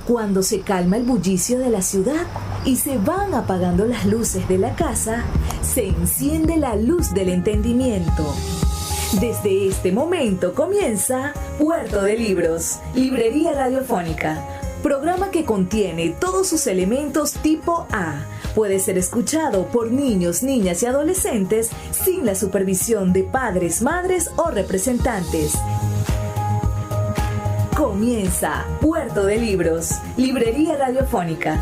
Cuando se calma el bullicio de la ciudad y se van apagando las luces de la casa, se enciende la luz del entendimiento. Desde este momento comienza Puerto de Libros, Librería Radiofónica, programa que contiene todos sus elementos tipo A. Puede ser escuchado por niños, niñas y adolescentes sin la supervisión de padres, madres o representantes. Comienza Puerto de Libros, Librería Radiofónica.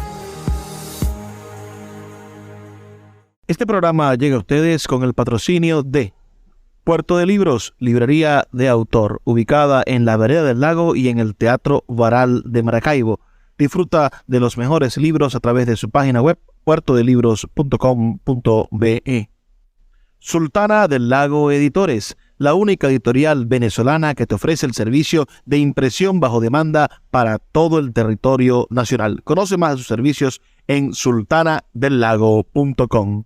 Este programa llega a ustedes con el patrocinio de Puerto de Libros, librería de autor, ubicada en la Vereda del Lago y en el Teatro Varal de Maracaibo. Disfruta de los mejores libros a través de su página web, puertodelibros.com.be. Sultana del Lago Editores, la única editorial venezolana que te ofrece el servicio de impresión bajo demanda para todo el territorio nacional. Conoce más de sus servicios en sultanadelago.com.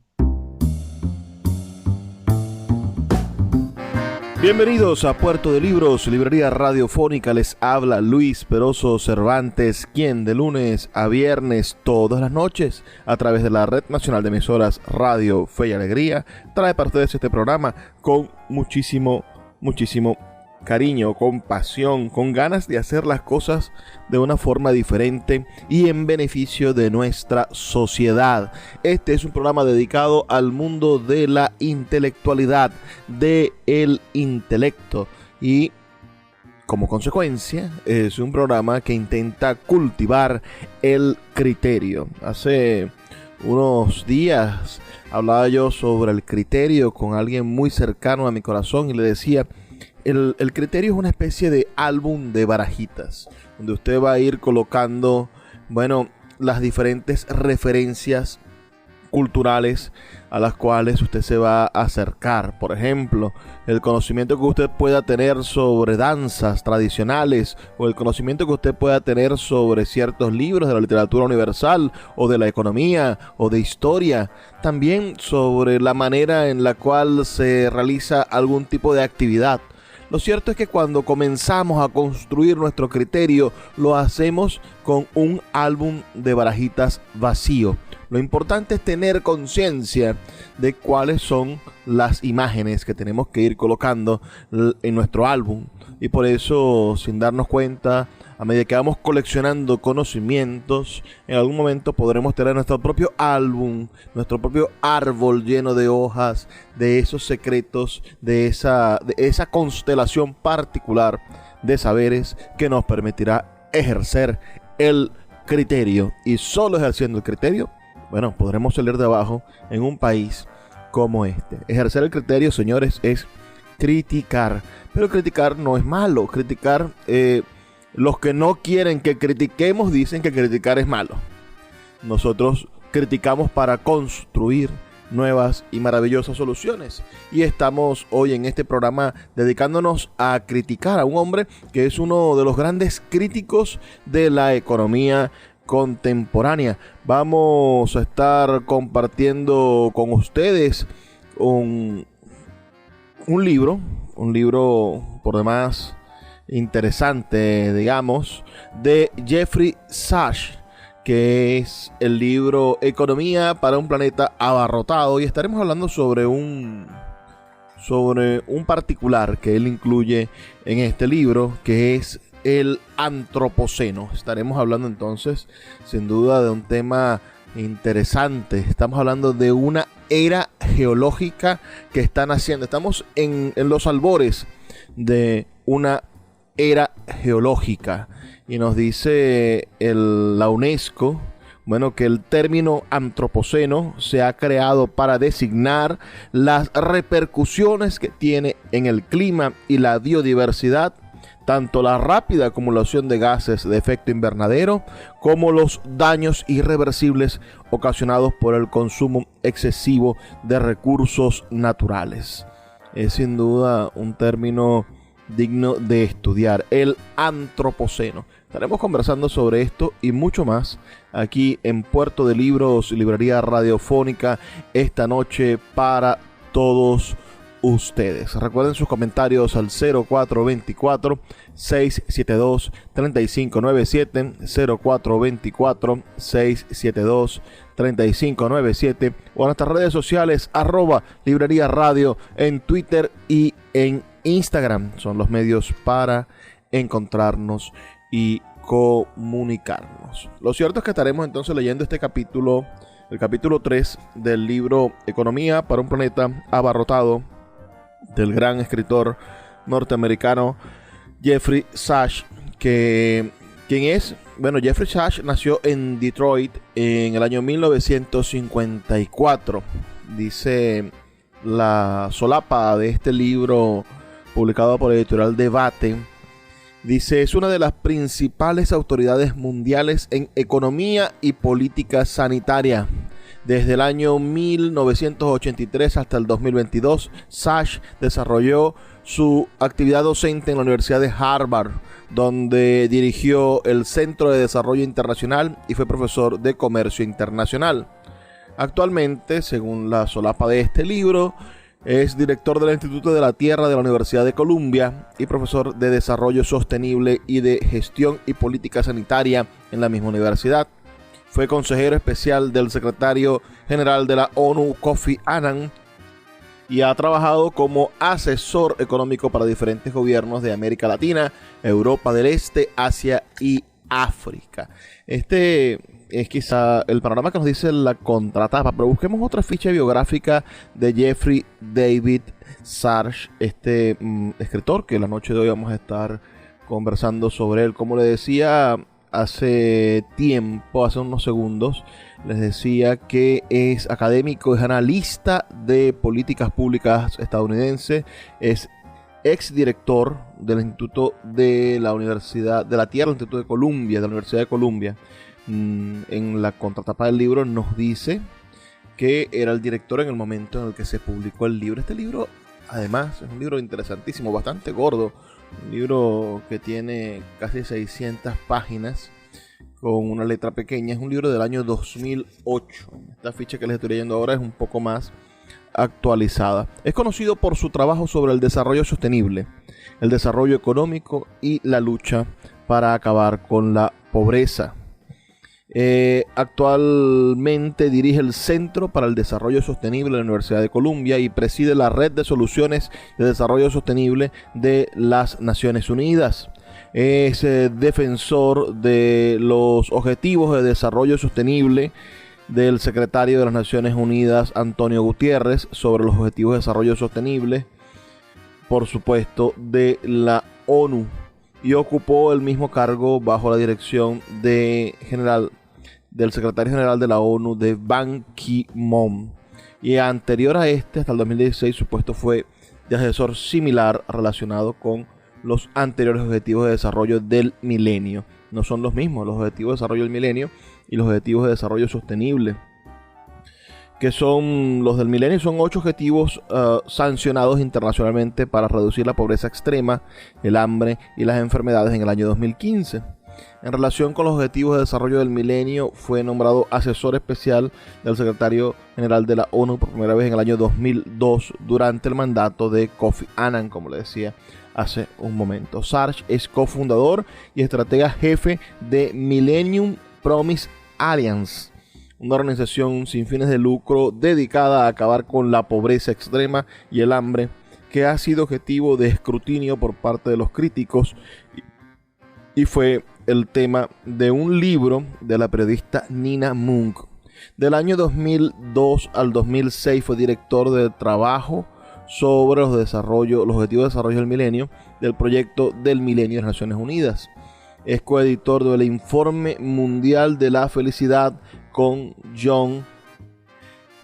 Bienvenidos a Puerto de Libros, librería radiofónica. Les habla Luis Peroso Cervantes, quien de lunes a viernes, todas las noches, a través de la Red Nacional de Emisoras Radio Fe y Alegría, trae para ustedes este programa con muchísimo cariño, con pasión, con ganas de hacer las cosas de una forma diferente y en beneficio de nuestra sociedad. Este es un programa dedicado al mundo de la intelectualidad, del intelecto, y como consecuencia es un programa que intenta cultivar el criterio. Hace unos días hablaba yo sobre el criterio con alguien muy cercano a mi corazón y le decía: El criterio es una especie de álbum de barajitas, donde usted va a ir colocando, las diferentes referencias culturales a las cuales usted se va a acercar. Por ejemplo, el conocimiento que usted pueda tener sobre danzas tradicionales, o el conocimiento que usted pueda tener sobre ciertos libros de la literatura universal, o de la economía, o de historia. También sobre la manera en la cual se realiza algún tipo de actividad. Lo cierto es que cuando comenzamos a construir nuestro criterio, lo hacemos con un álbum de barajitas vacío. Lo importante es tener conciencia de cuáles son las imágenes que tenemos que ir colocando en nuestro álbum. Y por eso, sin darnos cuenta, a medida que vamos coleccionando conocimientos, en algún momento podremos tener nuestro propio álbum, nuestro propio árbol lleno de hojas, de esos secretos, de esa constelación particular de saberes que nos permitirá ejercer el criterio. Y solo ejerciendo el criterio, podremos salir de abajo en un país como este. Ejercer el criterio, señores, es criticar. Pero criticar no es malo. Criticar, los que no quieren que critiquemos dicen que criticar es malo. Nosotros criticamos para construir nuevas y maravillosas soluciones. Y estamos hoy en este programa dedicándonos a criticar a un hombre que es uno de los grandes críticos de la economía contemporánea. Vamos a estar compartiendo con ustedes un libro por demás interesante, digamos, de Jeffrey Sachs, que es el libro Economía para un planeta abarrotado, y estaremos hablando sobre un particular que él incluye en este libro, que es el antropoceno. Estaremos hablando entonces, sin duda, de un tema interesante. Estamos hablando de una era geológica que está naciendo. Estamos en los albores de una era geológica, y nos dice la UNESCO, que el término antropoceno se ha creado para designar las repercusiones que tiene en el clima y la biodiversidad, tanto la rápida acumulación de gases de efecto invernadero como los daños irreversibles ocasionados por el consumo excesivo de recursos naturales. Es sin duda un término digno de estudiar, el antropoceno. Estaremos conversando sobre esto y mucho más aquí en Puerto de Libros, librería radiofónica, esta noche para todos ustedes. Recuerden sus comentarios al 0424-672-3597, 0424-672-3597 o en nuestras redes sociales @Librería Radio en Twitter y en Instagram. Son los medios para encontrarnos y comunicarnos. Lo cierto es que estaremos entonces leyendo este capítulo, el capítulo 3 del libro Economía para un planeta abarrotado, del gran escritor norteamericano Jeffrey Sachs, Jeffrey Sachs nació en Detroit en el año 1954. Dice la solapa de este libro, publicado por el editorial Debate, dice: es una de las principales autoridades mundiales en economía y política sanitaria. Desde el año 1983 hasta el 2022, Sachs desarrolló su actividad docente en la Universidad de Harvard, donde dirigió el Centro de Desarrollo Internacional y fue profesor de Comercio Internacional. Actualmente, según la solapa de este libro, es director del Instituto de la Tierra de la Universidad de Columbia y profesor de Desarrollo Sostenible y de Gestión y Política Sanitaria en la misma universidad. Fue consejero especial del secretario general de la ONU, Kofi Annan, y ha trabajado como asesor económico para diferentes gobiernos de América Latina, Europa del Este, Asia y África. Este es quizá el panorama que nos dice la contratapa, pero busquemos otra ficha biográfica de Jeffrey David Sachs, este escritor, que la noche de hoy vamos a estar conversando sobre él. Como le decía hace unos segundos, les decía que es académico, es analista de políticas públicas estadounidense, es exdirector del Instituto de la Universidad de la Tierra, el Instituto de Columbia, de la Universidad de Columbia. En la contratapa del libro nos dice que era el director en el momento en el que se publicó el libro. Este libro, además, es un libro interesantísimo, bastante gordo, un libro que tiene casi 600 páginas con una letra pequeña. Es un libro del año 2008. Esta ficha que les estoy leyendo ahora es un poco más actualizada. Es conocido por su trabajo sobre el desarrollo sostenible, el desarrollo económico y la lucha para acabar con la pobreza. Actualmente dirige el Centro para el Desarrollo Sostenible de la Universidad de Columbia y preside la Red de Soluciones de Desarrollo Sostenible de las Naciones Unidas. Es defensor de los Objetivos de Desarrollo Sostenible del secretario de las Naciones Unidas, Antonio Guterres, sobre los Objetivos de Desarrollo Sostenible, por supuesto, de la ONU, y ocupó el mismo cargo bajo la dirección del secretario general de la ONU, de Ban Ki-moon. Y anterior a este, hasta el 2016, su puesto fue de asesor similar relacionado con los anteriores objetivos de desarrollo del milenio. No son los mismos, los objetivos de desarrollo del milenio y los objetivos de desarrollo sostenible, que son los del milenio. Son 8 objetivos sancionados internacionalmente para reducir la pobreza extrema, el hambre y las enfermedades en el año 2015. En relación con los objetivos de desarrollo del milenio, fue nombrado asesor especial del secretario general de la ONU por primera vez en el año 2002 durante el mandato de Kofi Annan, como le decía hace un momento. Sachs es cofundador y estratega jefe de Millennium Promise Alliance, una organización sin fines de lucro dedicada a acabar con la pobreza extrema y el hambre, que ha sido objetivo de escrutinio por parte de los críticos y fue el tema de un libro de la periodista Nina Munk. Del año 2002 al 2006 fue director de trabajo sobre los objetivos de desarrollo del milenio del proyecto del milenio de las Naciones Unidas. Es coeditor del Informe Mundial de la Felicidad con John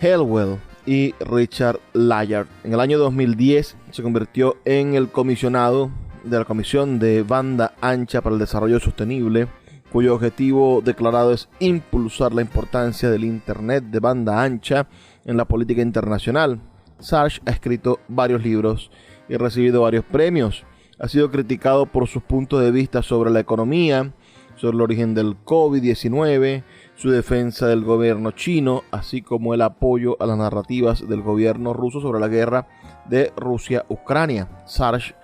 Helwell y Richard Layard. En el año 2010 se convirtió en el comisionado de la Comisión de Banda Ancha para el Desarrollo Sostenible, cuyo objetivo declarado es impulsar la importancia del Internet de banda ancha en la política internacional. Sachs ha escrito varios libros y ha recibido varios premios. Ha sido criticado por sus puntos de vista sobre la economía, sobre el origen del COVID-19, su defensa del gobierno chino, así como el apoyo a las narrativas del gobierno ruso sobre la guerra de Rusia-Ucrania. Sarge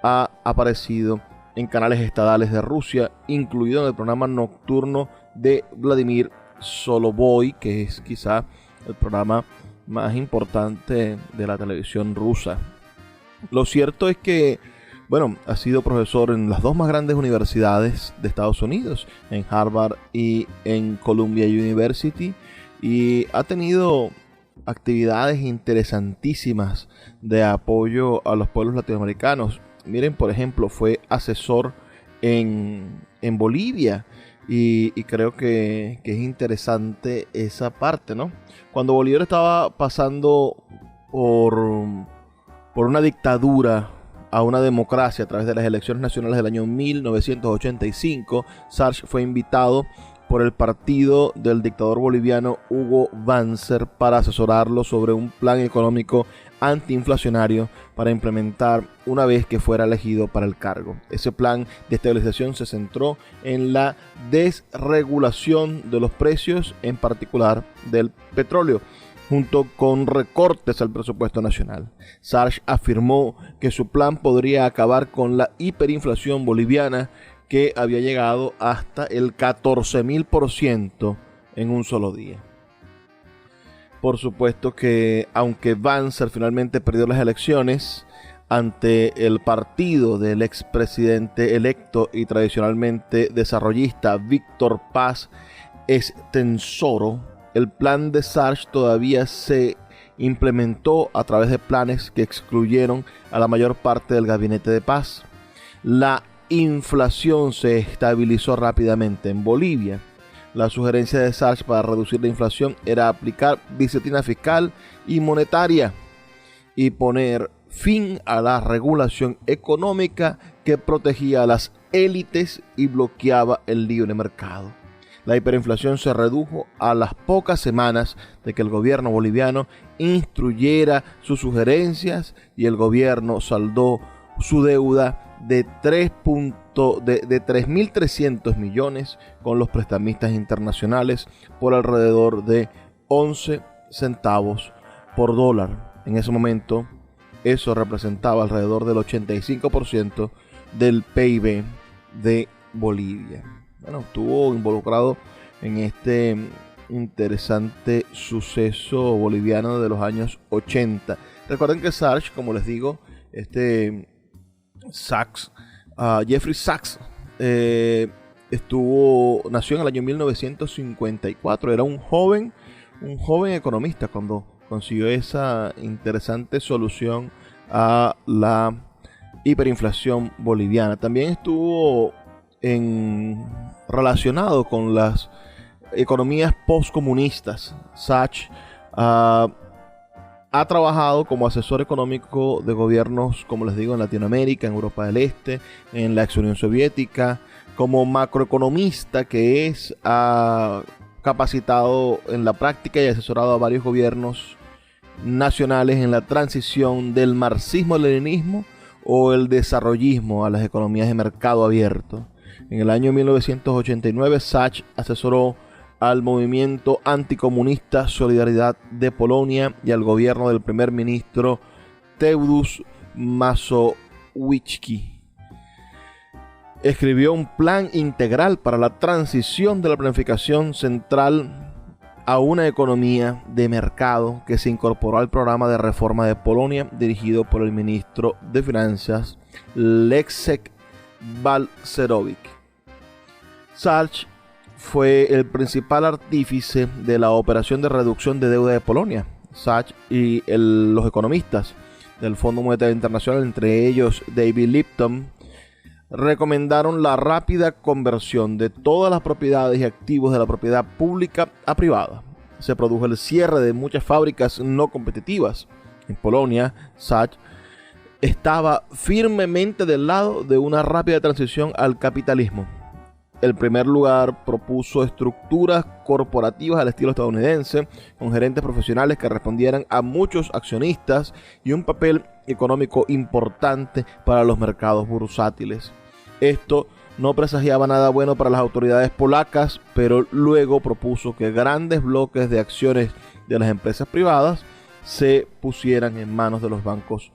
ha aparecido en canales estatales de Rusia, incluido en el programa nocturno de Vladimir Solovoy, que es quizá el programa más importante de la televisión rusa. Lo cierto es que, ha sido profesor en las dos más grandes universidades de Estados Unidos, en Harvard y en Columbia University, y ha tenido actividades interesantísimas de apoyo a los pueblos latinoamericanos. Miren, por ejemplo, fue asesor en Bolivia, y creo que es interesante esa parte, ¿no? Cuando Bolívar estaba pasando por una dictadura a una democracia a través de las elecciones nacionales del año 1985, Sarge fue invitado por el partido del dictador boliviano Hugo Banzer para asesorarlo sobre un plan económico antiinflacionario para implementar una vez que fuera elegido para el cargo. Ese plan de estabilización se centró en la desregulación de los precios, en particular del petróleo, junto con recortes al presupuesto nacional. Sarge afirmó que su plan podría acabar con la hiperinflación boliviana, que había llegado hasta el 14.000% en un solo día. Por supuesto que, aunque Banzer finalmente perdió las elecciones ante el partido del expresidente electo y tradicionalmente desarrollista Víctor Paz Estensoro, el plan de Sarge todavía se implementó a través de planes que excluyeron a la mayor parte del gabinete de Paz. La inflación se estabilizó rápidamente en Bolivia. La sugerencia de Sarge para reducir la inflación era aplicar disciplina fiscal y monetaria y poner fin a la regulación económica que protegía a las élites y bloqueaba el libre mercado. La hiperinflación se redujo a las pocas semanas de que el gobierno boliviano instruyera sus sugerencias, y el gobierno saldó su deuda de 3.300 millones con los prestamistas internacionales por alrededor de 11 centavos por dólar. En ese momento, eso representaba alrededor del 85% del PIB de Bolivia. Estuvo involucrado en este interesante suceso boliviano de los años 80. Recuerden que Sarge, como les digo, Jeffrey Sachs, nació en el año 1954. Era un joven economista cuando consiguió esa interesante solución a la hiperinflación boliviana. También estuvo relacionado con las economías postcomunistas. Sachs ha trabajado como asesor económico de gobiernos, como les digo, en Latinoamérica, en Europa del Este, en la ex Unión Soviética, como macroeconomista que ha capacitado en la práctica y asesorado a varios gobiernos nacionales en la transición del marxismo-leninismo o el desarrollismo a las economías de mercado abierto. En el año 1989, Sachs asesoró al movimiento anticomunista Solidaridad de Polonia y al gobierno del primer ministro Tadeusz Mazowiecki. Escribió un plan integral para la transición de la planificación central a una economía de mercado, que se incorporó al programa de reforma de Polonia dirigido por el ministro de Finanzas Leszek Balcerowicz. Sarge fue el principal artífice de la operación de reducción de deuda de Polonia. Sarge y los economistas del Fondo Monetario Internacional, entre ellos David Lipton, recomendaron la rápida conversión de todas las propiedades y activos de la propiedad pública a privada. Se produjo el cierre de muchas fábricas no competitivas. En Polonia, Sarge estaba firmemente del lado de una rápida transición al capitalismo. En primer lugar, propuso estructuras corporativas al estilo estadounidense, con gerentes profesionales que respondieran a muchos accionistas y un papel económico importante para los mercados bursátiles. Esto no presagiaba nada bueno para las autoridades polacas, pero luego propuso que grandes bloques de acciones de las empresas privadas se pusieran en manos de los bancos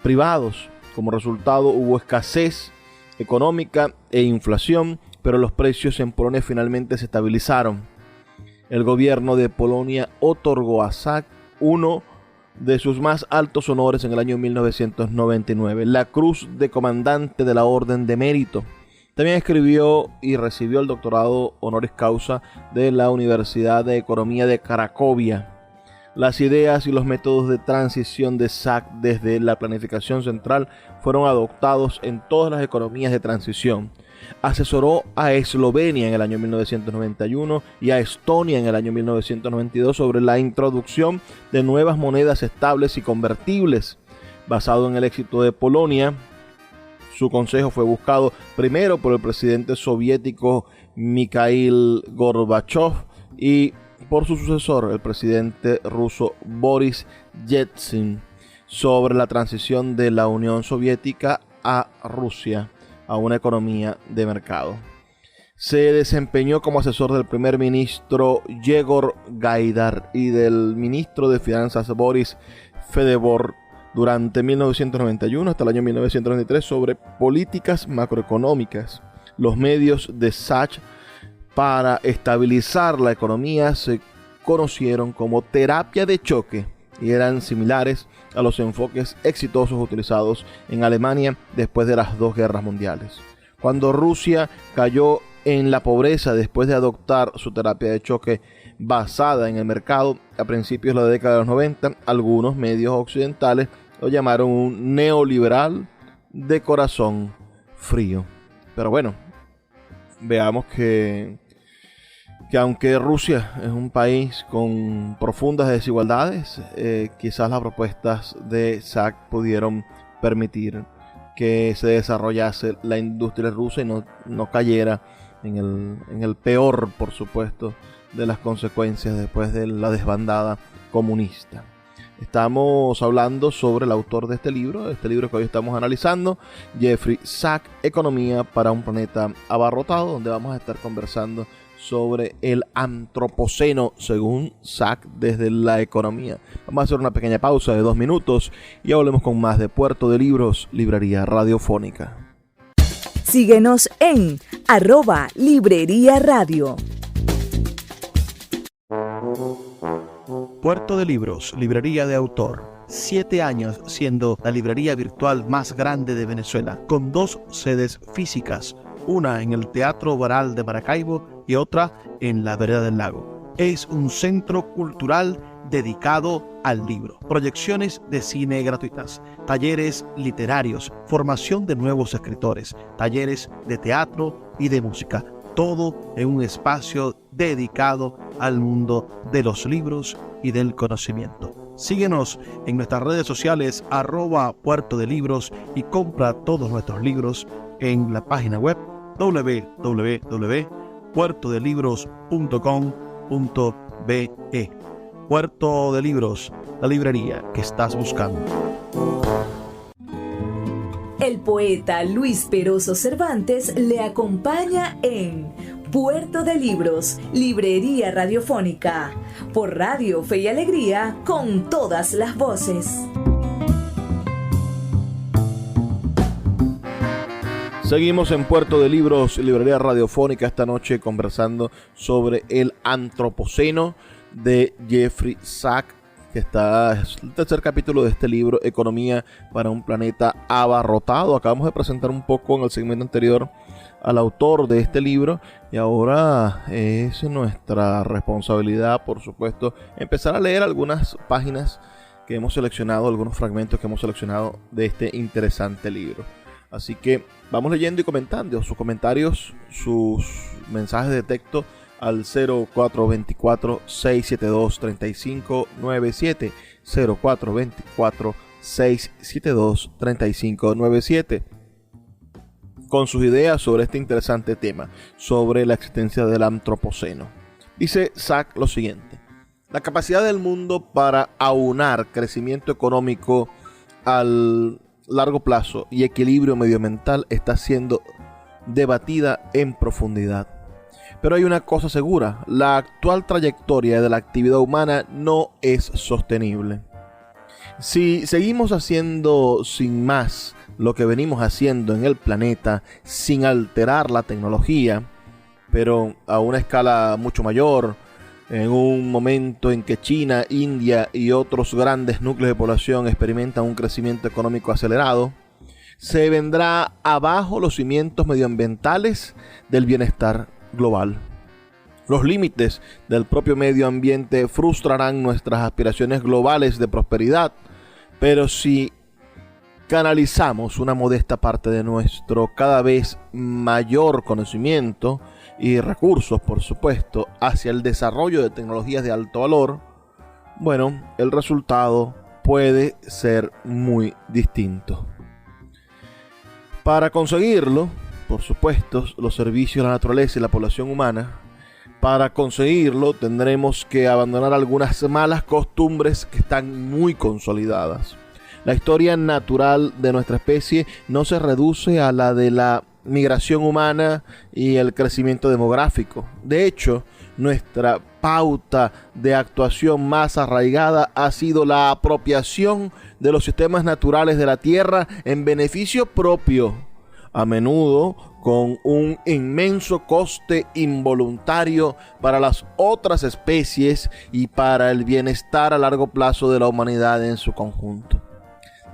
privados. Como resultado hubo escasez económica e inflación, pero los precios en Polonia finalmente se estabilizaron. El gobierno de Polonia otorgó a Zak uno de sus más altos honores en el año 1999, la Cruz de Comandante de la Orden de Mérito. También escribió y recibió el doctorado honoris causa de la Universidad de Economía de Cracovia. Las ideas y los métodos de transición de Zak desde la planificación central fueron adoptados en todas las economías de transición. Asesoró a Eslovenia en el año 1991 y a Estonia en el año 1992 sobre la introducción de nuevas monedas estables y convertibles. Basado en el éxito de Polonia, su consejo fue buscado primero por el presidente soviético Mikhail Gorbachev y por su sucesor, el presidente ruso Boris Yeltsin, sobre la transición de la Unión Soviética a Rusia a una economía de mercado. Se desempeñó como asesor del primer ministro Yegor Gaidar y del ministro de Finanzas Boris Fedorov durante 1991 hasta el año 1993 sobre políticas macroeconómicas. Los medios de Zak para estabilizar la economía se conocieron como terapia de choque y eran similares a los enfoques exitosos utilizados en Alemania después de las dos guerras mundiales. Cuando Rusia cayó en la pobreza después de adoptar su terapia de choque basada en el mercado a principios de la década de los 90, algunos medios occidentales lo llamaron un neoliberal de corazón frío. Pero bueno, veamos que aunque Rusia es un país con profundas desigualdades, quizás las propuestas de Zak pudieron permitir que se desarrollase la industria rusa y no cayera en el peor, por supuesto, de las consecuencias después de la desbandada comunista. Estamos hablando sobre el autor de este libro que hoy estamos analizando, Jeffrey Zak, Economía para un planeta abarrotado, donde vamos a estar conversando sobre el antropoceno según Zak desde la economía. Vamos a hacer una pequeña pausa de 2 minutos y hablemos con más de Puerto de Libros, Librería Radiofónica. Síguenos en @Librería Radio. Puerto de Libros, librería de autor. 7 años siendo la librería virtual más grande de Venezuela, con 2 sedes físicas, una en el Teatro Baral de Maracaibo y otra en la Vereda del Lago. Es un centro cultural dedicado al libro, proyecciones de cine gratuitas, talleres literarios, formación de nuevos escritores, talleres de teatro y de música, todo en un espacio dedicado al mundo de los libros y del conocimiento. Síguenos en nuestras redes sociales @Puerto de Libros y compra todos nuestros libros en la página web www.puertodelibros.com.be. Puerto de Libros, la librería que estás buscando. El poeta Luis Peroso Cervantes le acompaña en Puerto de Libros, Librería Radiofónica, por Radio Fe y Alegría, con todas las voces. Seguimos en Puerto de Libros, Librería Radiofónica, esta noche conversando sobre el antropoceno de Jeffrey Zak, que es el tercer capítulo de este libro, Economía para un planeta abarrotado. Acabamos de presentar un poco en el segmento anterior al autor de este libro y ahora es nuestra responsabilidad, por supuesto, empezar a leer algunas páginas que hemos seleccionado, algunos fragmentos que hemos seleccionado de este interesante libro. Así que vamos leyendo y comentando sus comentarios, sus mensajes de texto al 0424-672-3597, 0424-672-3597, con sus ideas sobre este interesante tema, sobre la existencia del antropoceno. Dice Zak lo siguiente: la capacidad del mundo para aunar crecimiento económico al largo plazo y equilibrio medioambiental está siendo debatida en profundidad. Pero hay una cosa segura: la actual trayectoria de la actividad humana no es sostenible. Si seguimos haciendo sin más lo que venimos haciendo en el planeta, sin alterar la tecnología, pero a una escala mucho mayor, en un momento en que China, India y otros grandes núcleos de población experimentan un crecimiento económico acelerado, se vendrá abajo los cimientos medioambientales del bienestar global. Los límites del propio medio ambiente frustrarán nuestras aspiraciones globales de prosperidad, pero si canalizamos una modesta parte de nuestro cada vez mayor conocimiento y recursos, por supuesto, hacia el desarrollo de tecnologías de alto valor, bueno, el resultado puede ser muy distinto. Para conseguirlo, por supuesto, los servicios de la naturaleza y la población humana, para conseguirlo tendremos que abandonar algunas malas costumbres que están muy consolidadas. La historia natural de nuestra especie no se reduce a la de la migración humana y el crecimiento demográfico. De hecho, nuestra pauta de actuación más arraigada ha sido la apropiación de los sistemas naturales de la Tierra en beneficio propio, a menudo con un inmenso coste involuntario para las otras especies y para el bienestar a largo plazo de la humanidad en su conjunto.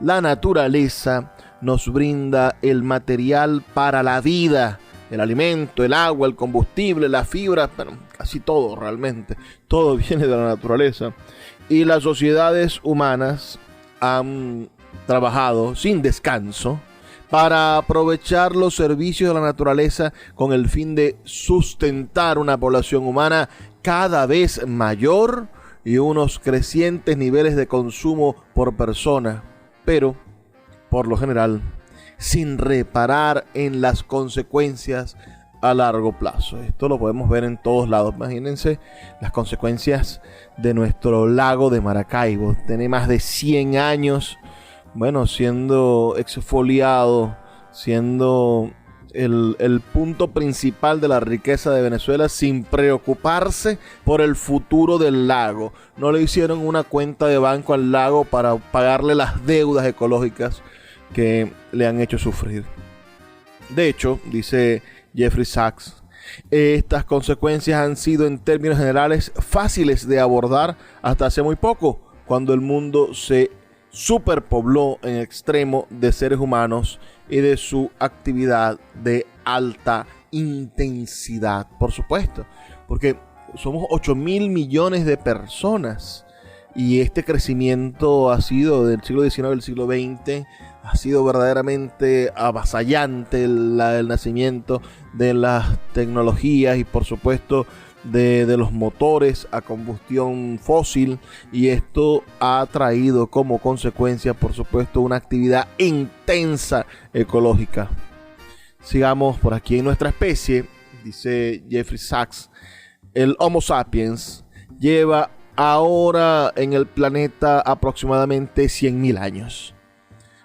La naturaleza nos brinda el material para la vida, el alimento, el agua, el combustible, la fibra, bueno, casi todo realmente, todo viene de la naturaleza. Y las sociedades humanas han trabajado sin descanso para aprovechar los servicios de la naturaleza con el fin de sustentar una población humana cada vez mayor y unos crecientes niveles de consumo por persona, pero por lo general sin reparar en las consecuencias a largo plazo. Esto lo podemos ver en todos lados. Imagínense las consecuencias de nuestro lago de Maracaibo. Tiene más de 100 años, bueno, siendo exfoliado, siendo el punto principal de la riqueza de Venezuela, sin preocuparse por el futuro del lago. No le hicieron una cuenta de banco al lago para pagarle las deudas ecológicas que le han hecho sufrir. De hecho, dice Jeffrey Sachs, estas consecuencias han sido en términos generales fáciles de abordar hasta hace muy poco, cuando el mundo se superpobló en extremo de seres humanos y de su actividad de alta intensidad, por supuesto, porque somos 8.000 millones de personas y este crecimiento ha sido del siglo XIX al siglo XX, ha sido verdaderamente avasallante el nacimiento de las tecnologías y por supuesto de los motores a combustión fósil, y esto ha traído como consecuencia por supuesto una actividad intensa ecológica. Sigamos por aquí. En nuestra especie, dice Jeffrey Sachs, el Homo sapiens lleva ahora en el planeta aproximadamente 100.000 años.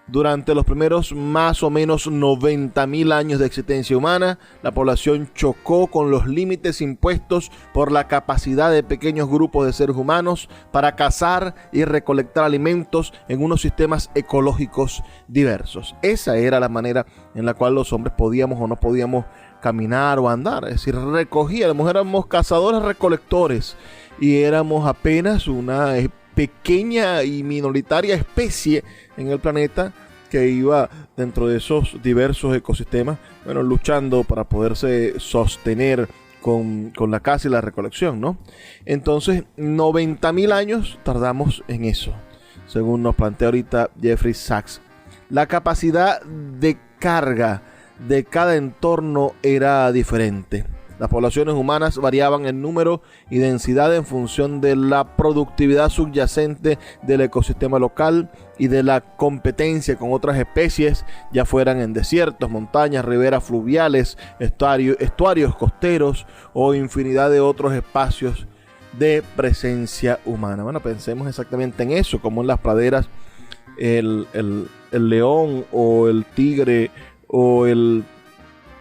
Durante los primeros más o menos 90.000 años de existencia humana, la población chocó con los límites impuestos por la capacidad de pequeños grupos de seres humanos para cazar y recolectar alimentos en unos sistemas ecológicos diversos. Esa era la manera en la cual los hombres podíamos o no podíamos caminar o andar, es decir, recogíamos, éramos cazadores recolectores y éramos apenas una pequeña y minoritaria especie en el planeta que iba dentro de esos diversos ecosistemas, bueno, luchando para poderse sostener con la caza y la recolección, ¿no? Entonces, 90.000 años tardamos en eso, según nos plantea ahorita Jeffrey Sachs. La capacidad de carga de cada entorno era diferente. Las poblaciones humanas variaban en número y densidad en función de la productividad subyacente del ecosistema local y de la competencia con otras especies, ya fueran en desiertos, montañas, riberas fluviales, estuarios costeros o infinidad de otros espacios de presencia humana. Bueno, pensemos exactamente en eso, como en las praderas el león o el tigre o el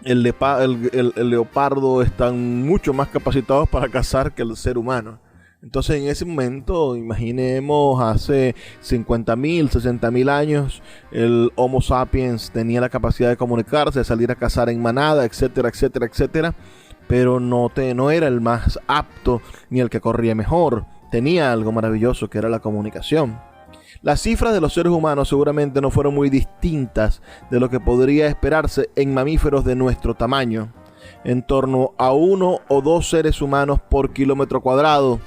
leopardo están mucho más capacitados para cazar que el ser humano. Entonces en ese momento, imaginemos hace 50.000, 60.000 años, el Homo sapiens tenía la capacidad de comunicarse, de salir a cazar en manada, etcétera, etcétera, etcétera, pero no era el más apto ni el que corría mejor. Tenía algo maravilloso que era la comunicación. Las cifras de los seres humanos seguramente no fueron muy distintas de lo que podría esperarse en mamíferos de nuestro tamaño. En torno a 1 o 2 seres humanos por kilómetro cuadrado,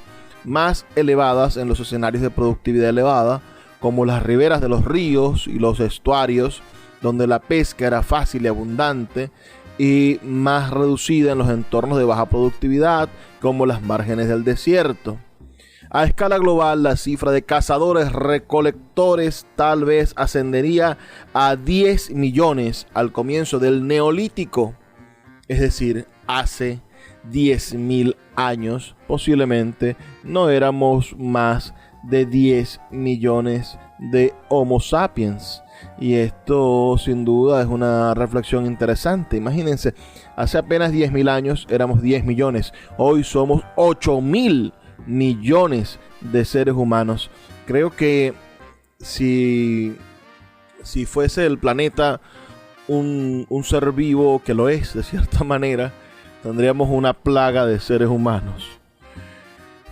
más elevadas en los escenarios de productividad elevada, como las riberas de los ríos y los estuarios, donde la pesca era fácil y abundante, y más reducida en los entornos de baja productividad, como las márgenes del desierto. A escala global, la cifra de cazadores-recolectores tal vez ascendería a 10 millones al comienzo del Neolítico, es decir, hace 10.000 años, posiblemente no éramos más de 10 millones de Homo sapiens. Y esto sin duda es una reflexión interesante. Imagínense, hace apenas 10.000 años éramos 10 millones, hoy somos 8.000 millones de seres humanos. Creo que si fuese el planeta un ser vivo, que lo es de cierta manera, tendríamos una plaga de seres humanos.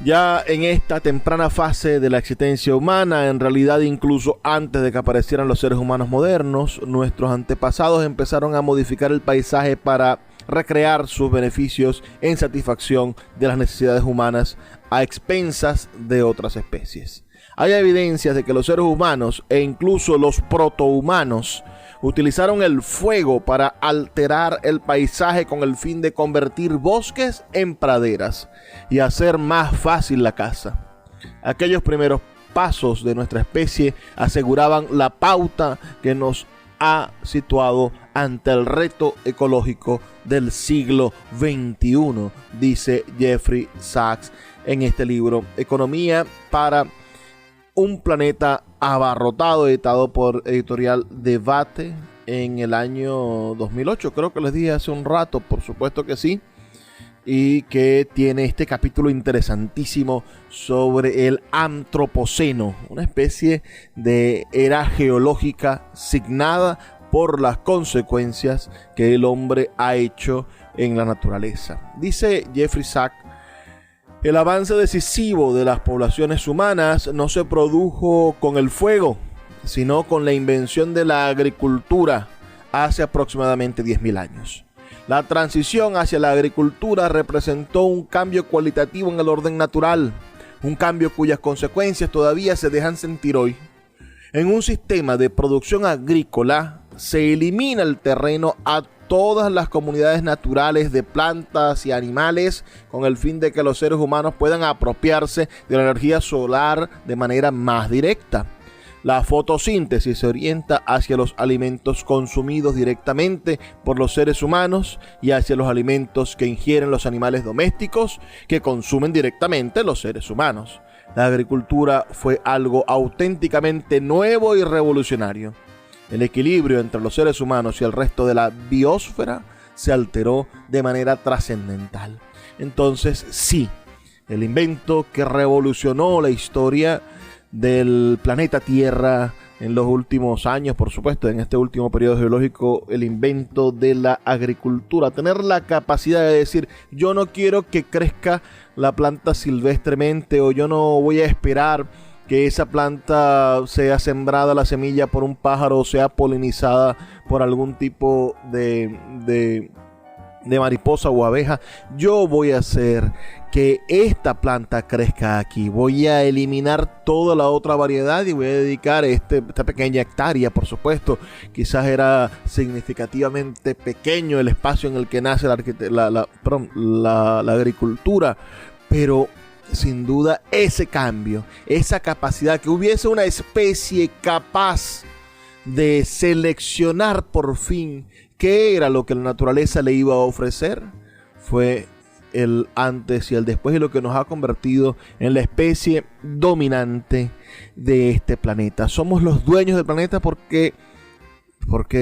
Ya en esta temprana fase de la existencia humana, en realidad incluso antes de que aparecieran los seres humanos modernos, nuestros antepasados empezaron a modificar el paisaje para recrear sus beneficios en satisfacción de las necesidades humanas a expensas de otras especies. Hay evidencias de que los seres humanos e incluso los protohumanos utilizaron el fuego para alterar el paisaje con el fin de convertir bosques en praderas y hacer más fácil la caza. Aquellos primeros pasos de nuestra especie aseguraban la pauta que nos ha situado ante el reto ecológico del siglo XXI, dice Jeffrey Sachs en este libro, Economía para un planeta abarrotado, editado por Editorial Debate en el año 2008. Creo que les dije hace un rato, por supuesto que sí. Y que tiene este capítulo interesantísimo sobre el Antropoceno, una especie de era geológica signada por las consecuencias que el hombre ha hecho en la naturaleza. Dice Jeffrey Sachs: el avance decisivo de las poblaciones humanas no se produjo con el fuego, sino con la invención de la agricultura hace aproximadamente 10.000 años. La transición hacia la agricultura representó un cambio cualitativo en el orden natural, un cambio cuyas consecuencias todavía se dejan sentir hoy. En un sistema de producción agrícola se elimina el terreno a todas las comunidades naturales de plantas y animales con el fin de que los seres humanos puedan apropiarse de la energía solar de manera más directa. La fotosíntesis se orienta hacia los alimentos consumidos directamente por los seres humanos y hacia los alimentos que ingieren los animales domésticos que consumen directamente los seres humanos. La agricultura fue algo auténticamente nuevo y revolucionario. El equilibrio entre los seres humanos y el resto de la biosfera se alteró de manera trascendental. Entonces, sí, el invento que revolucionó la historia del planeta Tierra en los últimos años, por supuesto, en este último periodo geológico, el invento de la agricultura, tener la capacidad de decir: yo no quiero que crezca la planta silvestremente, o yo no voy a esperar que esa planta sea sembrada la semilla por un pájaro o sea polinizada por algún tipo de mariposa o abeja. Yo voy a hacer que esta planta crezca aquí. Voy a eliminar toda la otra variedad y voy a dedicar esta pequeña hectárea, por supuesto. Quizás era significativamente pequeño el espacio en el que nace la agricultura, pero sin duda ese cambio, esa capacidad, que hubiese una especie capaz de seleccionar por fin qué era lo que la naturaleza le iba a ofrecer, fue el antes y el después, y lo que nos ha convertido en la especie dominante de este planeta. Somos los dueños del planeta porque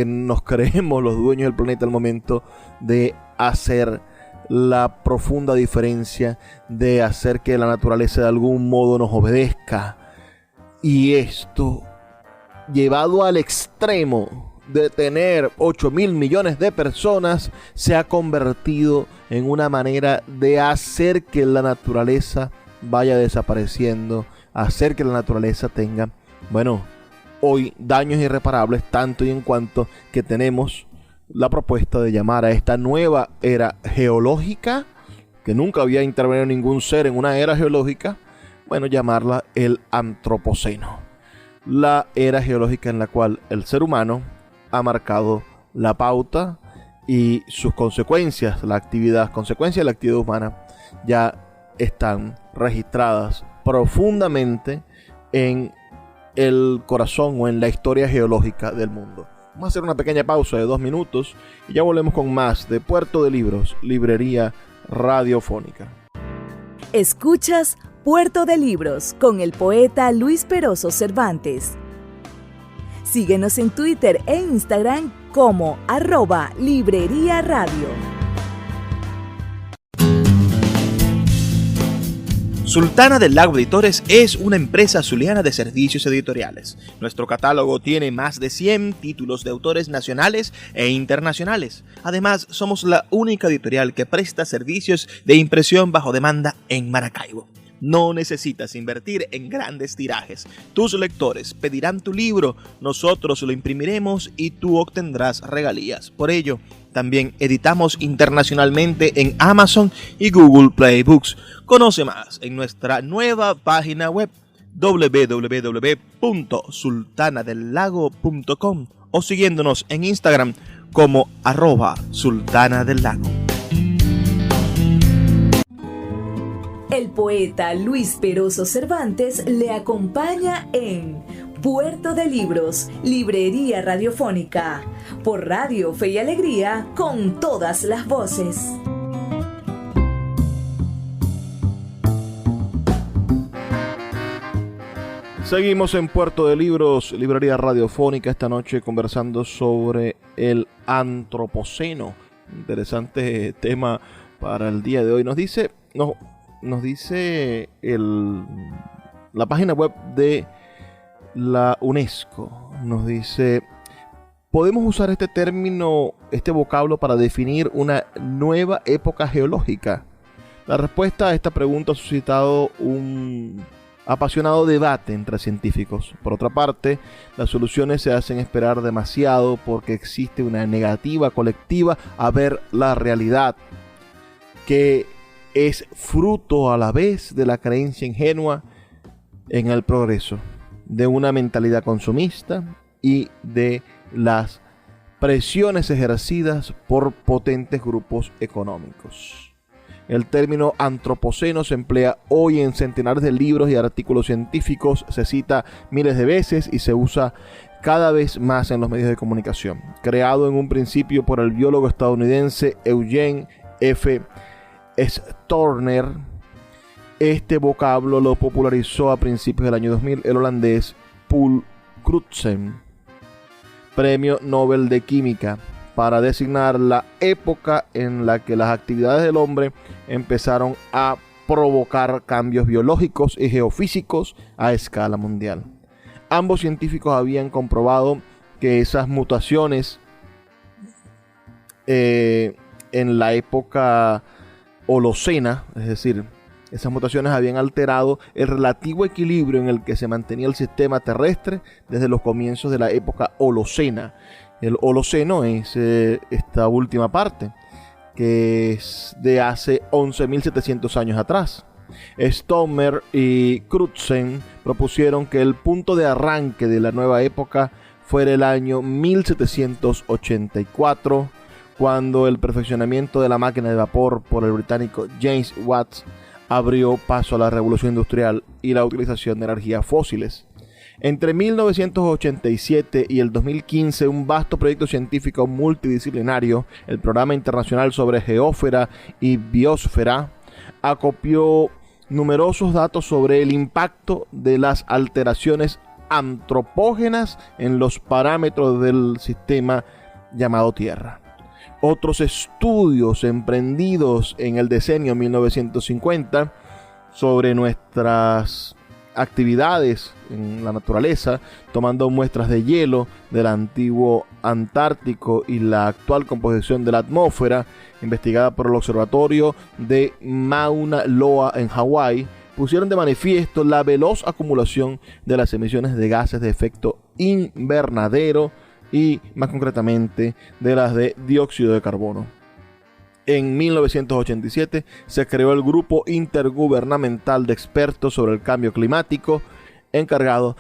nos creemos los dueños del planeta al momento de hacer la profunda diferencia de hacer que la naturaleza de algún modo nos obedezca. Y esto, llevado al extremo de tener 8.000 millones de personas, se ha convertido en una manera de hacer que la naturaleza vaya desapareciendo, hacer que la naturaleza tenga, hoy daños irreparables, tanto y en cuanto que tenemos la propuesta de llamar a esta nueva era geológica, que nunca había intervenido ningún ser en una era geológica, llamarla el Antropoceno. La era geológica en la cual el ser humano ha marcado la pauta y sus consecuencias, consecuencias de la actividad humana ya están registradas profundamente en el corazón o en la historia geológica del mundo. Vamos a hacer una pequeña pausa de 2 minutos y ya volvemos con más de Puerto de Libros, librería radiofónica. Escuchas Puerto de Libros con el poeta Luis Peroso Cervantes. Síguenos en Twitter e Instagram como @Librería Radio. Sultana del Lago Editores es una empresa zuliana de servicios editoriales. Nuestro catálogo tiene más de 100 títulos de autores nacionales e internacionales. Además, somos la única editorial que presta servicios de impresión bajo demanda en Maracaibo. No necesitas invertir en grandes tirajes. Tus lectores pedirán tu libro, nosotros lo imprimiremos y tú obtendrás regalías. Por ello, también editamos internacionalmente en Amazon y Google Play Books. Conoce más en nuestra nueva página web www.sultanadelago.com o siguiéndonos en Instagram como @sultanadelago. El poeta Luis Peroso Cervantes le acompaña en Puerto de Libros, librería radiofónica, por Radio Fe y Alegría, con todas las voces. Seguimos en Puerto de Libros, librería radiofónica, esta noche conversando sobre el Antropoceno. Interesante tema para el día de hoy. Nos dice la página web de la UNESCO. Nos dice: ¿podemos usar este término, este vocablo, para definir una nueva época geológica? La respuesta a esta pregunta ha suscitado un apasionado debate entre científicos. Por otra parte, las soluciones se hacen esperar demasiado porque existe una negativa colectiva a ver la realidad, que es fruto a la vez de la creencia ingenua en el progreso, de una mentalidad consumista y de las presiones ejercidas por potentes grupos económicos. El término antropoceno se emplea hoy en centenares de libros y artículos científicos, se cita miles de veces y se usa cada vez más en los medios de comunicación. Creado en un principio por el biólogo estadounidense Eugene F. Storner, este vocablo lo popularizó a principios del año 2000 el holandés Paul Crutzen, Premio Nobel de Química, para designar la época en la que las actividades del hombre empezaron a provocar cambios biológicos y geofísicos a escala mundial. Ambos científicos habían comprobado que esas mutaciones en la época Holocena, es decir, esas mutaciones habían alterado el relativo equilibrio en el que se mantenía el sistema terrestre desde los comienzos de la época Holocena. El Holoceno es esta última parte, que es de hace 11.700 años atrás. Stoner y Crutzen propusieron que el punto de arranque de la nueva época fuera el año 1784, cuando el perfeccionamiento de la máquina de vapor por el británico James Watt abrió paso a la revolución industrial y la utilización de energías fósiles. Entre 1987 y el 2015, un vasto proyecto científico multidisciplinario, el Programa Internacional sobre Geósfera y Biosfera, acopió numerosos datos sobre el impacto de las alteraciones antropógenas en los parámetros del sistema llamado Tierra. Otros estudios emprendidos en el decenio 1950 sobre nuestras actividades en la naturaleza, tomando muestras de hielo del antiguo Antártico y la actual composición de la atmósfera, investigada por el Observatorio de Mauna Loa en Hawái, pusieron de manifiesto la veloz acumulación de las emisiones de gases de efecto invernadero y, más concretamente, de las de dióxido de carbono. En 1987 se creó el Grupo Intergubernamental de Expertos sobre el Cambio Climático, encargado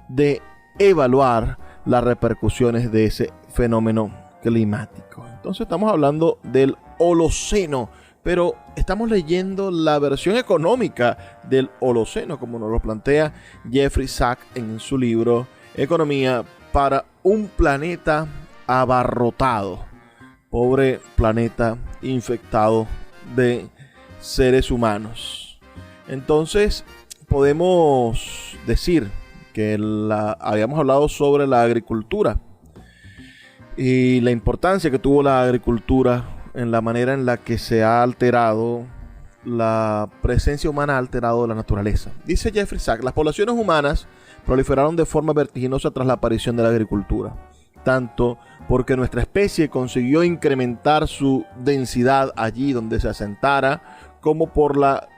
de evaluar las repercusiones de ese fenómeno climático. Entonces estamos hablando del Holoceno, pero estamos leyendo la versión económica del Holoceno, como nos lo plantea Jeffrey Sachs en su libro Economía para un planeta abarrotado. Pobre planeta infectado de seres humanos. Entonces podemos decir que habíamos hablado sobre la agricultura y la importancia que tuvo la agricultura en la manera en la que se ha alterado, la presencia humana ha alterado la naturaleza. Dice Jeffrey Sachs, las poblaciones humanas proliferaron de forma vertiginosa tras la aparición de la agricultura, tanto porque nuestra especie consiguió incrementar su densidad allí donde se asentara, como por la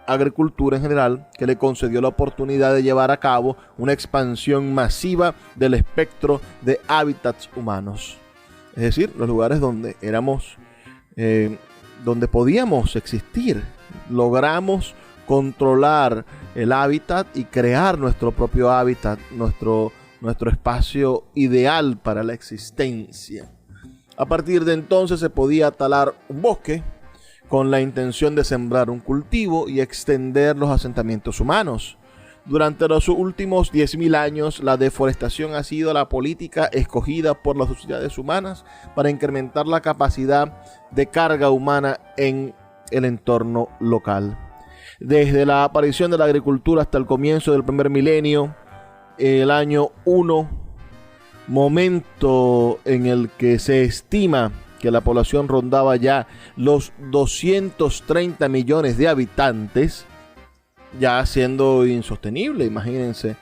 agricultura en general, que le concedió la oportunidad de llevar a cabo una expansión masiva del espectro de hábitats humanos. Es decir, los lugares donde donde podíamos existir. Logramos controlar el hábitat y crear nuestro propio hábitat, nuestro espacio ideal para la existencia. A partir de entonces se podía talar un bosque con la intención de sembrar un cultivo y extender los asentamientos humanos. Durante los últimos 10.000 años, la deforestación ha sido la política escogida por las sociedades humanas para incrementar la capacidad de carga humana en el entorno local. Desde la aparición de la agricultura hasta el comienzo del primer milenio, el año 1, momento en el que se estima que la población rondaba ya los 230 millones de habitantes, ya siendo insostenible. Imagínense,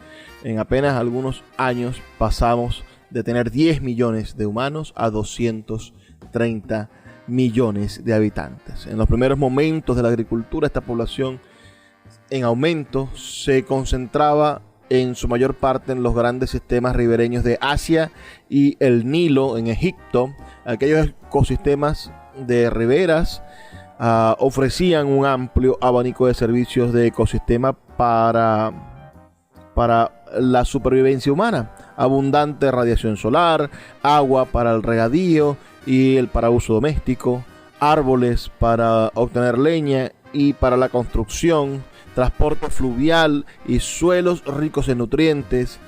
en apenas algunos años pasamos de tener 10 millones de humanos a 230 millones de habitantes. En los primeros momentos de la agricultura, esta población en aumento se concentraba en su mayor parte en los grandes sistemas ribereños de Asia y el Nilo en Egipto. Aquellos ecosistemas de riberas ofrecían un amplio abanico de servicios de ecosistema para la supervivencia humana. Abundante radiación solar, agua para el regadío y el para uso doméstico, árboles para obtener leña y para la construcción, transporte fluvial y suelos ricos en nutrientes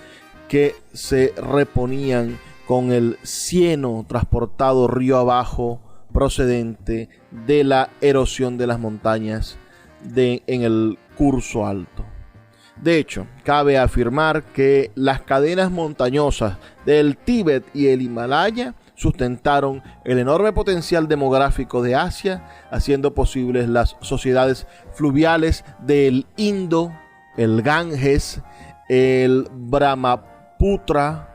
que se reponían con el cieno transportado río abajo procedente de la erosión de las montañas en el curso alto. De hecho, cabe afirmar que las cadenas montañosas del Tíbet y el Himalaya sustentaron el enorme potencial demográfico de Asia, haciendo posibles las sociedades fluviales del Indo, el Ganges, el Brahmaputra,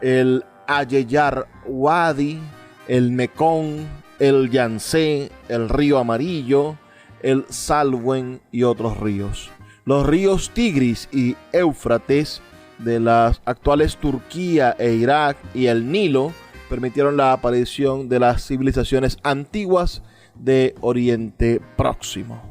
el Ayeyar Wadi, el Mekong, el Yangtze, el río Amarillo, el Salween y otros ríos. Los ríos Tigris y Éufrates de las actuales Turquía e Irak y el Nilo permitieron la aparición de las civilizaciones antiguas de Oriente Próximo.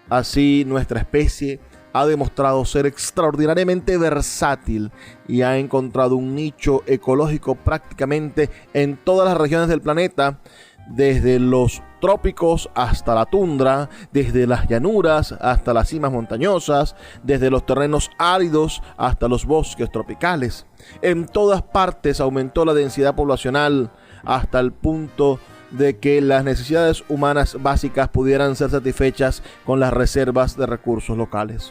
Así, nuestra especie ha demostrado ser extraordinariamente versátil y ha encontrado un nicho ecológico prácticamente en todas las regiones del planeta, desde los trópicos hasta la tundra, desde las llanuras hasta las cimas montañosas, desde los terrenos áridos hasta los bosques tropicales. En todas partes aumentó la densidad poblacional hasta el punto de que las necesidades humanas básicas pudieran ser satisfechas con las reservas de recursos locales.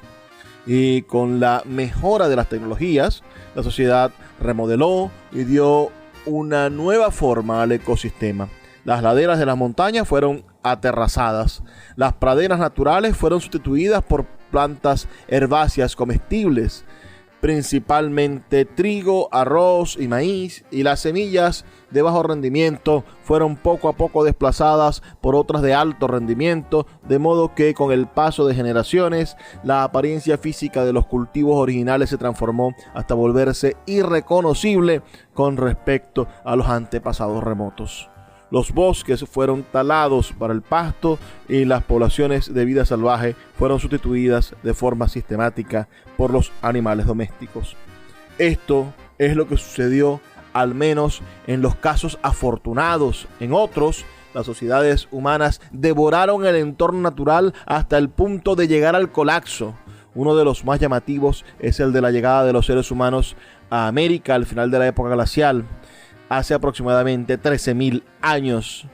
Y con la mejora de las tecnologías, la sociedad remodeló y dio una nueva forma al ecosistema. Las laderas de las montañas fueron aterrazadas. Las praderas naturales fueron sustituidas por plantas herbáceas comestibles, principalmente trigo, arroz y maíz, y las semillas de bajo rendimiento fueron poco a poco desplazadas por otras de alto rendimiento, de modo que con el paso de generaciones la apariencia física de los cultivos originales se transformó hasta volverse irreconocible con respecto a los antepasados remotos. Los bosques fueron talados para el pasto y las poblaciones de vida salvaje fueron sustituidas de forma sistemática por los animales domésticos. Esto es lo que sucedió al menos en los casos afortunados. En otros, las sociedades humanas devoraron el entorno natural hasta el punto de llegar al colapso. Uno de los más llamativos es el de la llegada de los seres humanos a América al final de la época glacial, hace aproximadamente 13.000 años.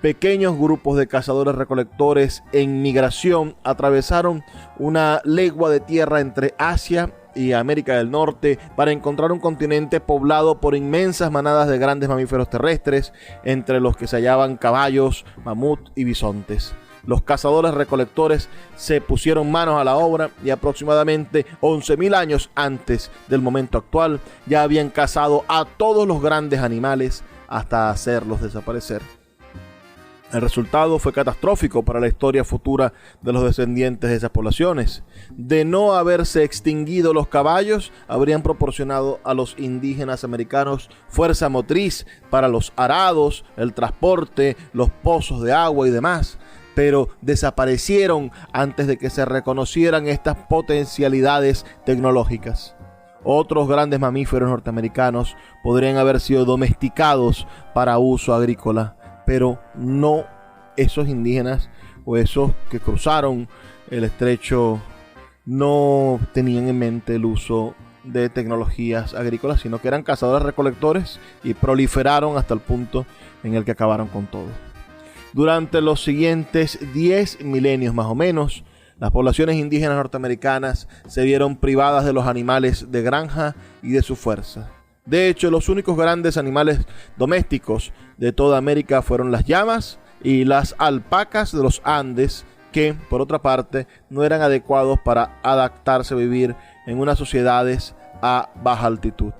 Pequeños grupos de cazadores-recolectores en migración atravesaron una legua de tierra entre Asia y América del Norte para encontrar un continente poblado por inmensas manadas de grandes mamíferos terrestres, entre los que se hallaban caballos, mamut y bisontes. Los cazadores-recolectores se pusieron manos a la obra y aproximadamente 11.000 años antes del momento actual ya habían cazado a todos los grandes animales hasta hacerlos desaparecer. El resultado fue catastrófico para la historia futura de los descendientes de esas poblaciones. De no haberse extinguido los caballos, habrían proporcionado a los indígenas americanos fuerza motriz para los arados, el transporte, los pozos de agua y demás, pero desaparecieron antes de que se reconocieran estas potencialidades tecnológicas. Otros grandes mamíferos norteamericanos podrían haber sido domesticados para uso agrícola, pero no esos indígenas o esos que cruzaron el estrecho no tenían en mente el uso de tecnologías agrícolas, sino que eran cazadores-recolectores y proliferaron hasta el punto en el que acabaron con todo. Durante los siguientes 10 milenios más o menos, las poblaciones indígenas norteamericanas se vieron privadas de los animales de granja y de su fuerza. De hecho, los únicos grandes animales domésticos de toda América fueron las llamas y las alpacas de los Andes, que, por otra parte, no eran adecuados para adaptarse a vivir en unas sociedades a baja altitud.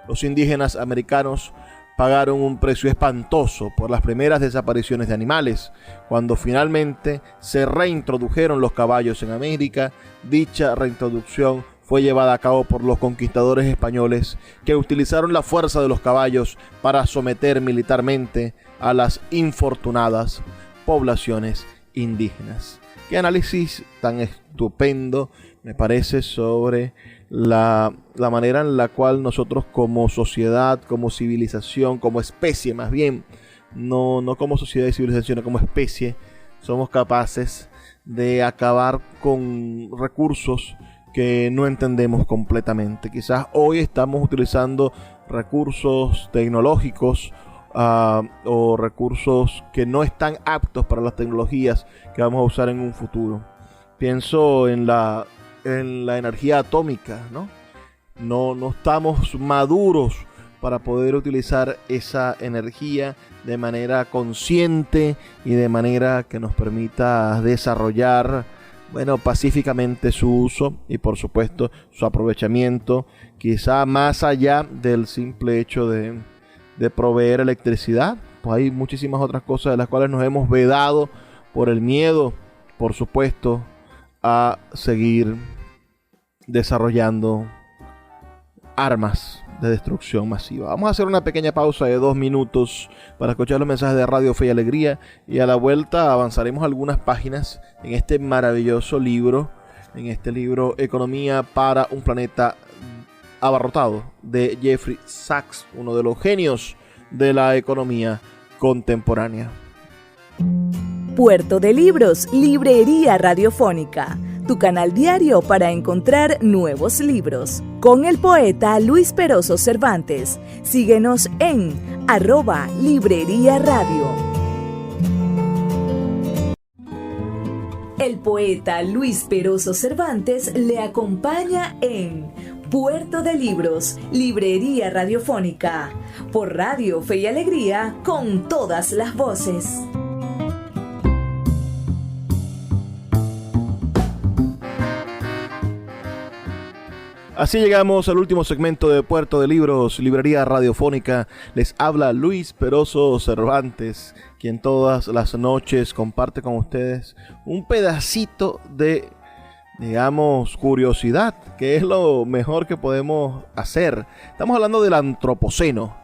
Los indígenas americanos pagaron un precio espantoso por las primeras desapariciones de animales. Cuando finalmente se reintrodujeron los caballos en América, dicha reintroducción fue llevada a cabo por los conquistadores españoles, que utilizaron la fuerza de los caballos para someter militarmente a las infortunadas poblaciones indígenas. Qué análisis tan estupendo me parece sobre la manera en la cual nosotros como sociedad, como civilización, como especie más bien, no como sociedad y civilización, sino como especie, somos capaces de acabar con recursos que no entendemos completamente. Quizás hoy estamos utilizando recursos tecnológicos o recursos que no están aptos para las tecnologías que vamos a usar en un futuro. Pienso en la energía atómica, ¿no? No estamos maduros para poder utilizar esa energía de manera consciente y de manera que nos permita desarrollar, pacíficamente su uso y por supuesto su aprovechamiento, quizá más allá del simple hecho de proveer electricidad. Pues hay muchísimas otras cosas de las cuales nos hemos vedado por el miedo, por supuesto, a seguir desarrollando armas de destrucción masiva. Vamos a hacer una pequeña pausa de 2 minutos para escuchar los mensajes de Radio Fe y Alegría, y a la vuelta avanzaremos algunas páginas en este maravilloso libro, Economía para un planeta abarrotado, de Jeffrey Sachs, uno de los genios de la economía contemporánea. Puerto de Libros, Librería Radiofónica, tu canal diario para encontrar nuevos libros. Con el poeta Luis Peroso Cervantes. Síguenos en @Librería Radio. El poeta Luis Peroso Cervantes le acompaña en Puerto de Libros, librería radiofónica, por Radio Fe y Alegría, con todas las voces. Así llegamos al último segmento de Puerto de Libros, librería radiofónica. Les habla Luis Peroso Cervantes, quien todas las noches comparte con ustedes un pedacito de, digamos, curiosidad, que es lo mejor que podemos hacer. Estamos hablando del antropoceno.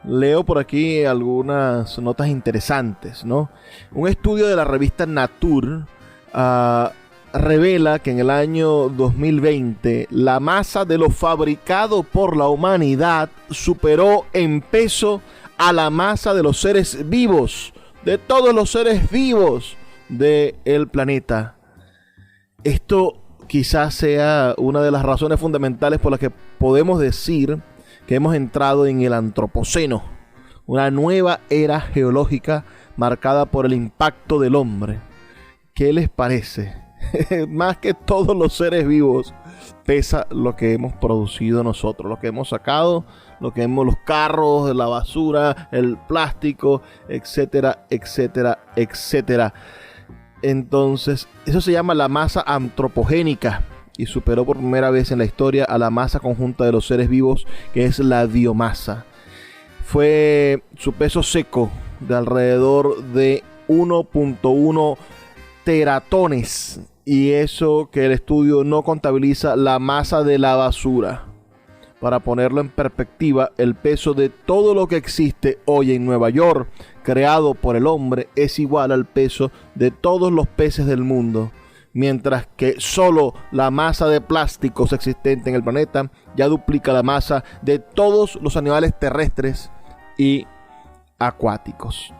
Leo por aquí algunas notas interesantes, ¿no? Un estudio de la revista Nature revela que en el año 2020 la masa de lo fabricado por la humanidad superó en peso a la masa de los seres vivos, de todos los seres vivos del planeta. Esto quizás sea una de las razones fundamentales por las que podemos decir que hemos entrado en el antropoceno, una nueva era geológica marcada por el impacto del hombre. ¿Qué les parece? Más que todos los seres vivos, pesa lo que hemos producido nosotros, lo que hemos sacado, los carros, la basura, el plástico, etcétera, etcétera, etcétera. Entonces, eso se llama la masa antropogénica y superó por primera vez en la historia a la masa conjunta de los seres vivos, que es la biomasa. Fue su peso seco de alrededor de 1.1 teratones. Y eso que el estudio no contabiliza la masa de la basura. Para ponerlo en perspectiva, el peso de todo lo que existe hoy en Nueva York, creado por el hombre, es igual al peso de todos los peces del mundo. Mientras que solo la masa de plásticos existente en el planeta ya duplica la masa de todos los animales terrestres y acuáticos.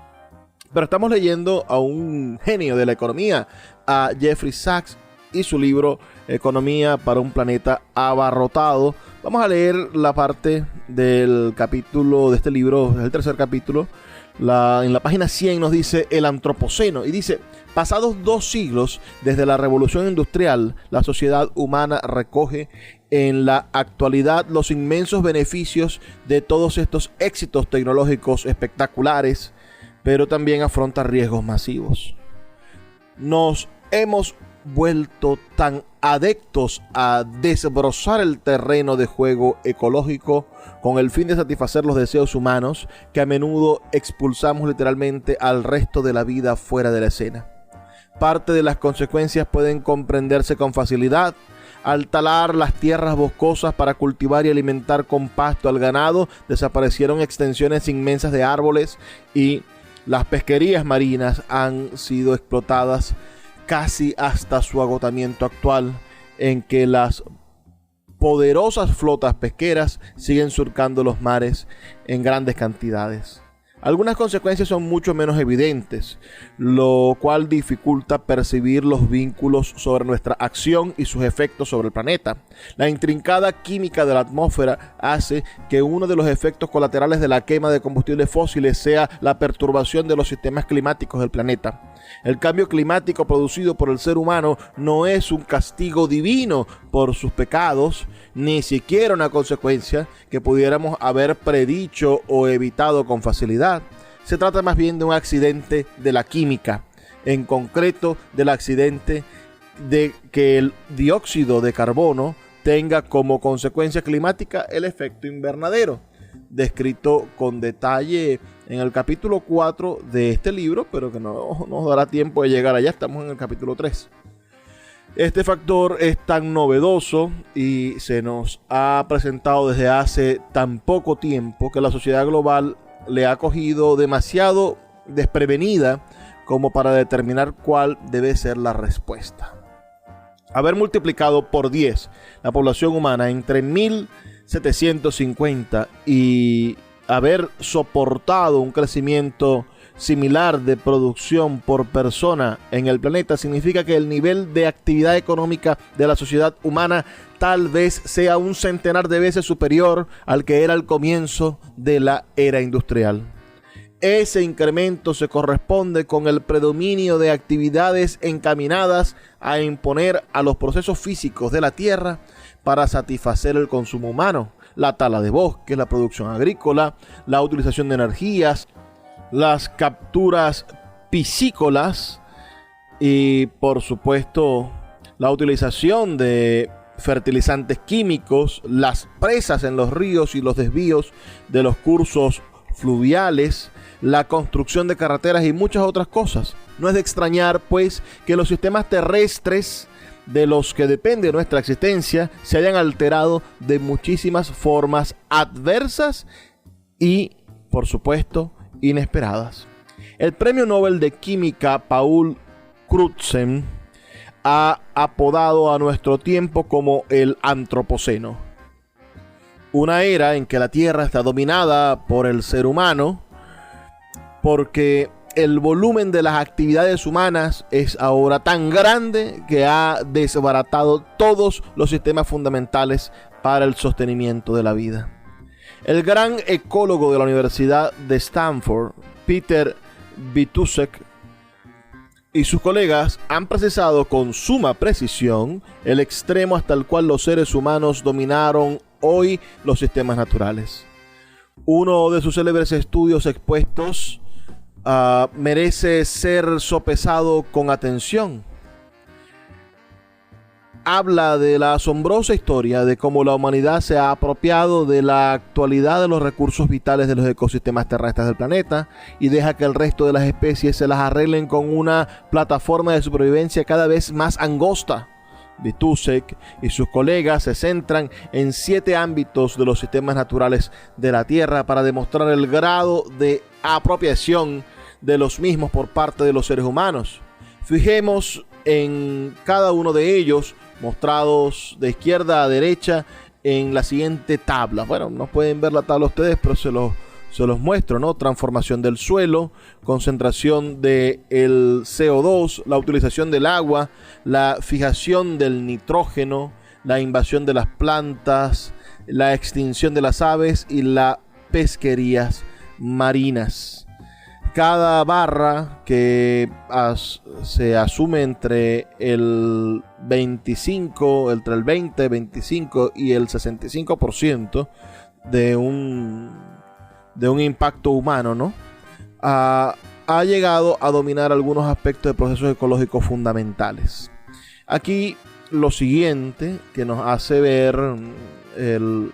Pero estamos leyendo a un genio de la economía, a Jeffrey Sachs, y su libro Economía para un planeta abarrotado. Vamos a leer la parte del capítulo de este libro, es el tercer capítulo. En la página 100 nos dice el antropoceno, y dice: pasados 2 siglos desde la revolución industrial, la sociedad humana recoge en la actualidad los inmensos beneficios de todos estos éxitos tecnológicos espectaculares, pero también afronta riesgos masivos. Nos hemos vuelto tan adeptos a desbrozar el terreno de juego ecológico con el fin de satisfacer los deseos humanos que a menudo expulsamos literalmente al resto de la vida fuera de la escena. Parte de las consecuencias pueden comprenderse con facilidad. Al talar las tierras boscosas para cultivar y alimentar con pasto al ganado, desaparecieron extensiones inmensas de árboles y las pesquerías marinas han sido explotadas casi hasta su agotamiento actual, en que las poderosas flotas pesqueras siguen surcando los mares en grandes cantidades. Algunas consecuencias son mucho menos evidentes, lo cual dificulta percibir los vínculos sobre nuestra acción y sus efectos sobre el planeta. La intrincada química de la atmósfera hace que uno de los efectos colaterales de la quema de combustibles fósiles sea la perturbación de los sistemas climáticos del planeta. El cambio climático producido por el ser humano no es un castigo divino por sus pecados, ni siquiera una consecuencia que pudiéramos haber predicho o evitado con facilidad. Se trata más bien de un accidente de la química, en concreto del accidente de que el dióxido de carbono tenga como consecuencia climática el efecto invernadero, descrito con detalle en el capítulo 4 de este libro, pero que no nos dará tiempo de llegar allá. Estamos en el capítulo 3. Este factor es tan novedoso y se nos ha presentado desde hace tan poco tiempo que la sociedad global le ha cogido demasiado desprevenida como para determinar cuál debe ser la respuesta. Haber multiplicado por 10 la población humana entre 1750 y haber soportado un crecimiento similar de producción por persona en el planeta significa que el nivel de actividad económica de la sociedad humana tal vez sea un centenar de veces superior al que era al comienzo de la era industrial. Ese incremento se corresponde con el predominio de actividades encaminadas a imponer a los procesos físicos de la tierra para satisfacer el consumo humano, la tala de bosques, la producción agrícola, la utilización de energías, las capturas piscícolas y, por supuesto, la utilización de fertilizantes químicos, las presas en los ríos y los desvíos de los cursos fluviales, la construcción de carreteras y muchas otras cosas. No es de extrañar, pues, que los sistemas terrestres de los que depende nuestra existencia se hayan alterado de muchísimas formas adversas y, por supuesto, inesperadas. El premio Nobel de Química Paul Crutzen ha apodado a nuestro tiempo como el Antropoceno, una era en que la Tierra está dominada por el ser humano, porque el volumen de las actividades humanas es ahora tan grande que ha desbaratado todos los sistemas fundamentales para el sostenimiento de la vida. El gran ecólogo de la Universidad de Stanford, Peter Vitousek, y sus colegas han precisado con suma precisión el extremo hasta el cual los seres humanos dominaron hoy los sistemas naturales. Uno de sus célebres estudios expuestos merece ser sopesado con atención. Habla de la asombrosa historia de cómo la humanidad se ha apropiado de la actualidad de los recursos vitales de los ecosistemas terrestres del planeta y deja que el resto de las especies se las arreglen con una plataforma de supervivencia cada vez más angosta. Vitousek y sus colegas se centran en 7 ámbitos de los sistemas naturales de la Tierra para demostrar el grado de apropiación de los mismos por parte de los seres humanos. Fijemos en cada uno de ellos, mostrados de izquierda a derecha en la siguiente tabla. Bueno, no pueden ver la tabla ustedes, pero se los muestro, ¿no? Transformación del suelo, concentración del CO2, la utilización del agua, la fijación del nitrógeno, la invasión de las plantas, la extinción de las aves y las pesquerías marinas. Cada barra que se asume entre el 20, 25 y el 65% de un impacto humano, ¿no? Ha llegado a dominar algunos aspectos de procesos ecológicos fundamentales. Aquí lo siguiente que nos hace ver el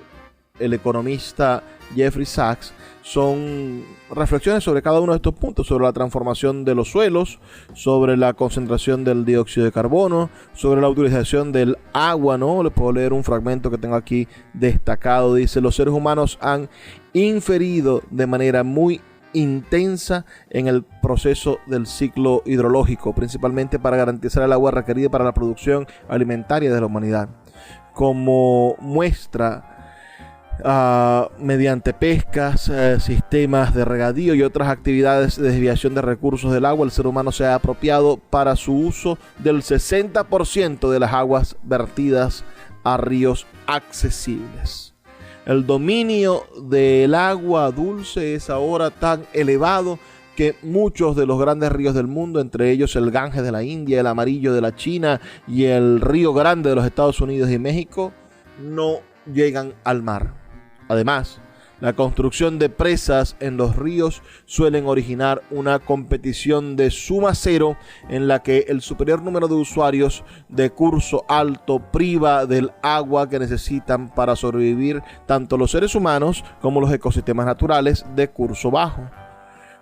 economista Jeffrey Sachs son reflexiones sobre cada uno de estos puntos, sobre la transformación de los suelos, sobre la concentración del dióxido de carbono, sobre la utilización del agua, ¿no? Les puedo leer un fragmento que tengo aquí destacado. Dice: los seres humanos han inferido de manera muy intensa en el proceso del ciclo hidrológico, principalmente para garantizar el agua requerida para la producción alimentaria de la humanidad. Como muestra, mediante pescas, sistemas de regadío y otras actividades de desviación de recursos del agua, el ser humano se ha apropiado para su uso del 60% de las aguas vertidas a ríos accesibles. El dominio del agua dulce es ahora tan elevado que muchos de los grandes ríos del mundo, entre ellos el Ganges de la India, el Amarillo de la China y el Río Grande de los Estados Unidos y México, no llegan al mar. Además, la construcción de presas en los ríos suelen originar una competición de suma cero en la que el superior número de usuarios de curso alto priva del agua que necesitan para sobrevivir tanto los seres humanos como los ecosistemas naturales de curso bajo.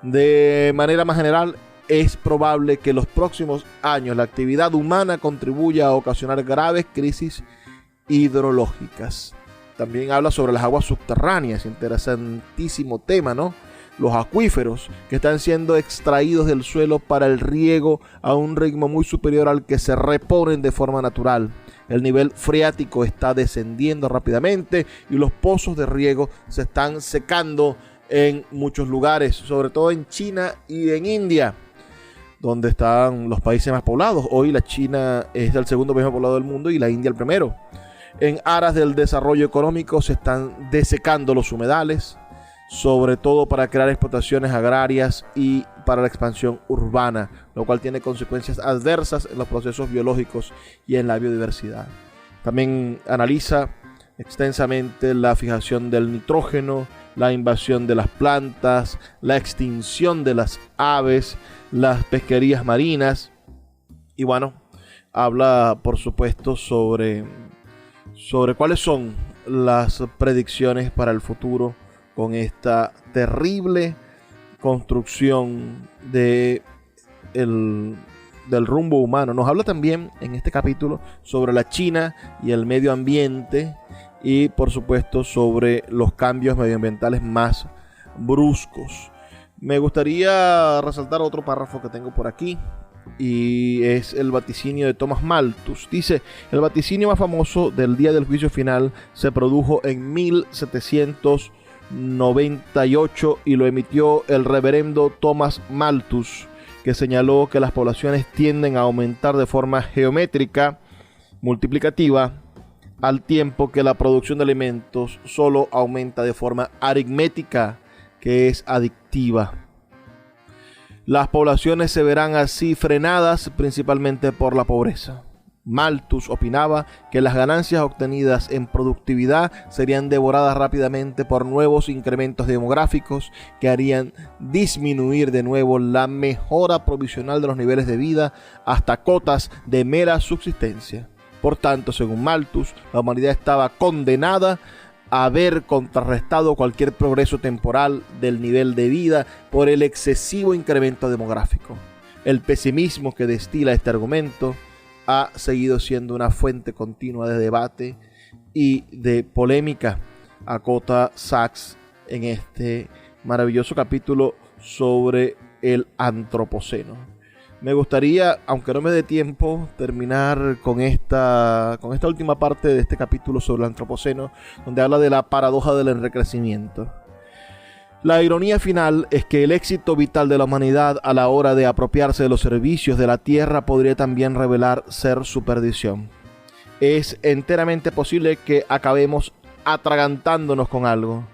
De manera más general, es probable que en los próximos años la actividad humana contribuya a ocasionar graves crisis hidrológicas. También habla sobre las aguas subterráneas, interesantísimo tema, ¿no? Los acuíferos que están siendo extraídos del suelo para el riego a un ritmo muy superior al que se reponen de forma natural. El nivel freático está descendiendo rápidamente y los pozos de riego se están secando en muchos lugares, sobre todo en China y en India, donde están los países más poblados. Hoy la China es el segundo país más poblado del mundo y la India el primero. En aras del desarrollo económico se están desecando los humedales sobre todo para crear explotaciones agrarias y para la expansión urbana, lo cual tiene consecuencias adversas en los procesos biológicos y en la biodiversidad. También analiza extensamente la fijación del nitrógeno, la invasión de las plantas, la extinción de las aves, las pesquerías marinas y bueno, habla por supuesto sobre cuáles son las predicciones para el futuro con esta terrible construcción del rumbo humano. Nos habla también en este capítulo sobre la China y el medio ambiente y por supuesto sobre los cambios medioambientales más bruscos. Me gustaría resaltar otro párrafo que tengo por aquí y es el vaticinio de Thomas Malthus. Dice: el vaticinio más famoso del día del juicio final se produjo en 1798 y lo emitió el reverendo Thomas Malthus, que señaló que las poblaciones tienden a aumentar de forma geométrica multiplicativa al tiempo que la producción de alimentos solo aumenta de forma aritmética, que es adictiva. Las poblaciones se verán así frenadas principalmente por la pobreza. Malthus opinaba que las ganancias obtenidas en productividad serían devoradas rápidamente por nuevos incrementos demográficos que harían disminuir de nuevo la mejora provisional de los niveles de vida hasta cotas de mera subsistencia. Por tanto, según Malthus, la humanidad estaba condenada a haber contrarrestado cualquier progreso temporal del nivel de vida por el excesivo incremento demográfico. El pesimismo que destila este argumento ha seguido siendo una fuente continua de debate y de polémica, acota Sachs en este maravilloso capítulo sobre el antropoceno. Me gustaría, aunque no me dé tiempo, terminar con esta última parte de este capítulo sobre el antropoceno, donde habla de la paradoja del enriquecimiento. La ironía final es que el éxito vital de la humanidad a la hora de apropiarse de los servicios de la tierra podría también revelar ser su perdición. Es enteramente posible que acabemos atragantándonos con algo.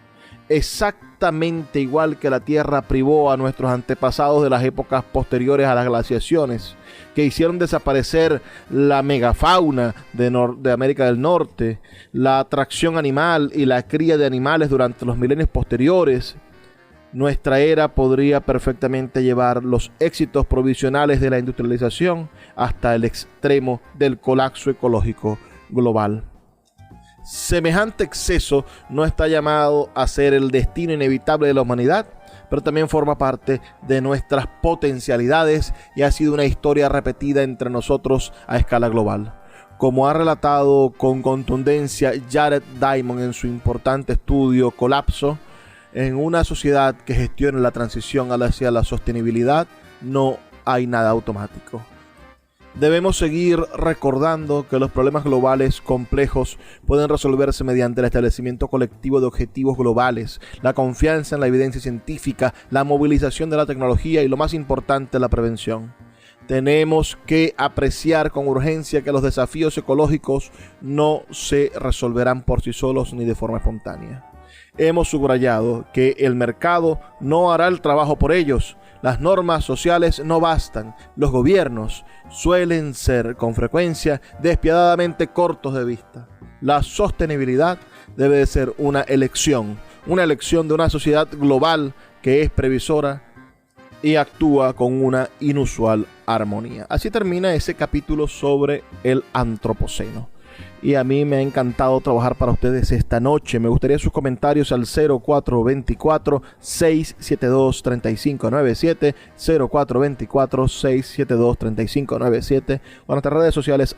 Exactamente igual que la tierra privó a nuestros antepasados de las épocas posteriores a las glaciaciones, que hicieron desaparecer la megafauna de América del Norte, la atracción animal y la cría de animales durante los milenios posteriores. Nuestra era podría perfectamente llevar los éxitos provisionales de la industrialización hasta el extremo del colapso ecológico global. Semejante exceso no está llamado a ser el destino inevitable de la humanidad, pero también forma parte de nuestras potencialidades y ha sido una historia repetida entre nosotros a escala global. Como ha relatado con contundencia Jared Diamond en su importante estudio Colapso, en una sociedad que gestione la transición hacia la sostenibilidad no hay nada automático. Debemos seguir recordando que los problemas globales complejos pueden resolverse mediante el establecimiento colectivo de objetivos globales, la confianza en la evidencia científica, la movilización de la tecnología y, lo más importante, la prevención. Tenemos que apreciar con urgencia que los desafíos ecológicos no se resolverán por sí solos ni de forma espontánea. Hemos subrayado que el mercado no hará el trabajo por ellos. Las normas sociales no bastan. Los gobiernos suelen ser, con frecuencia, despiadadamente cortos de vista. La sostenibilidad debe de ser una elección de una sociedad global que es previsora y actúa con una inusual armonía. Así termina ese capítulo sobre el antropoceno. Y a mí me ha encantado trabajar para ustedes esta noche. Me gustaría sus comentarios al 0424-672-3597, 0424-672-3597, o en nuestras redes sociales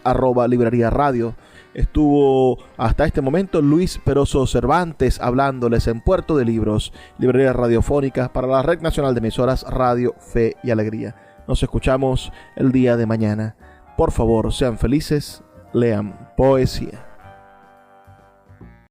@Librería Radio. Estuvo hasta este momento Luis Peroso Cervantes hablándoles en Puerto de Libros, librería radiofónica para la Red Nacional de Emisoras Radio Fe y Alegría. Nos escuchamos el día de mañana. Por favor, sean felices. Lean poesía.